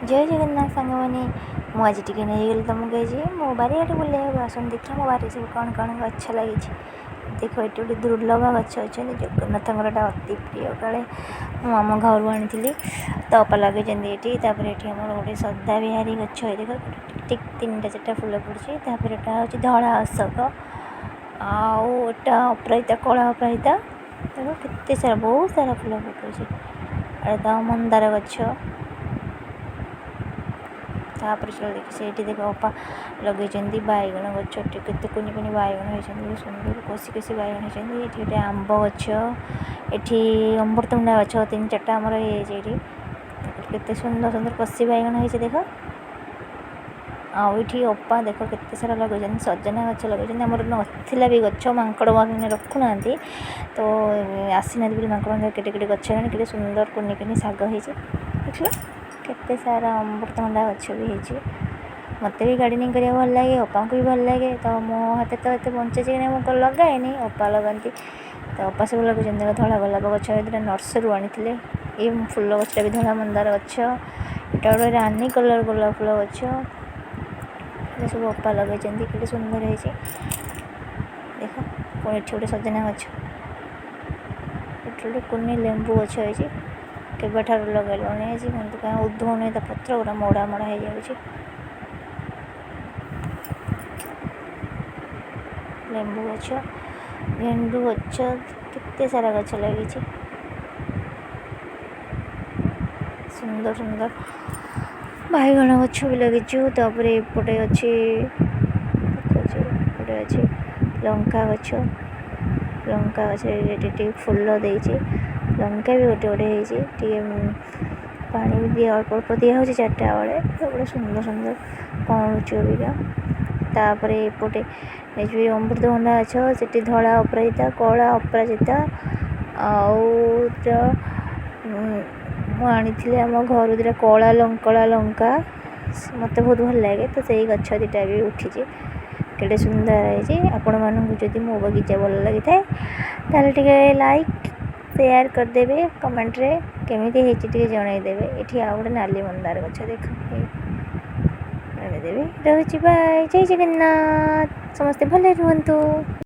जय जगन्नाथ सांग मैंने मुझे टी नहीं तुमको ये मो बारियाटे बुलाइबा आसन देखिए मो बारे सब कौन कौन गच लगी देख ये गोटे दुर्लभ गच अच्छे जगन्नाथ अति प्रिय काले आम घर आनी तो अपा लगे ये गोटे सदा बिहारी गच देख टिक तीन चार्टा फुल पड़ी हूँ धला अशोक आटा अपराजिता कला अपराजिता देखो के सारा बहुत सारा फुल फुटुची मंदार गच तापर चल देखिए से देख अपा लगे बैगण गच के कुनि कुनि बैगण होती सुंदर कषि कषि बैगण होती ये आंब गच ये अमृतभंडा गच तीन चार्टा आमर ये के सुंदर सुंदर कषि बैगण होती देख आठी अपा देख के सारा लगे सजना गच लगे आमर नथिला भी गच मांकड़ मैंने रखुना तो आसी ना मांकड़ के गच के सुंदर कुनि कुनि शाग हो देख केते सारा अमृतभंडा गच भी होती मत भी गार्डनिंग करा भल लगे अपा को भी भल लगे तो मो हाथ तो ये बंचे कि मुझे लगाएनि अपा लगाती तो अपा सब लगे धला गोलाप गच नर्सरी आनी ये फुल गच भी धला मंदार गच इटा गोटे रानी कलर गोलाप फुल गच सब अपा लगे के सुंदर है देख पुणी ये गोटे सजना गच गोटे कुनी लेंबू गच होती केबार लगे क्या उद्भव तो पत्र गुरा मोड़ा मोड़ा हो जाए लेंबू गच गेंडू गच केते सारा गच लगी सुंदर सुंदर बैगण गच भी लगे एपटे अच्छे अच्छे लंका गच फुल देती लंका भी गोटे गोटे होती पानी भी दिए अल्प अल्प दिया चार्टा बेले बड़े सुंदर सुंदर कौचुआ तापर एपटे अमृतभंडा गच से धला अपराजिता कला अपराजिता आनी आम घर दुटा कला लंका मत बहुत भल लगे तो सही गच दुटा भी उठी के सुंदर है आपण मानक जदि मो बगीचा भल लगी था लाइक शेयर करदे कमेंट रे केमी जनईदेवे ये आ गए नाली मंदार गच देख जनईदेवी रही बाय जय जगन्नाथ समस्ते भले रुहतु।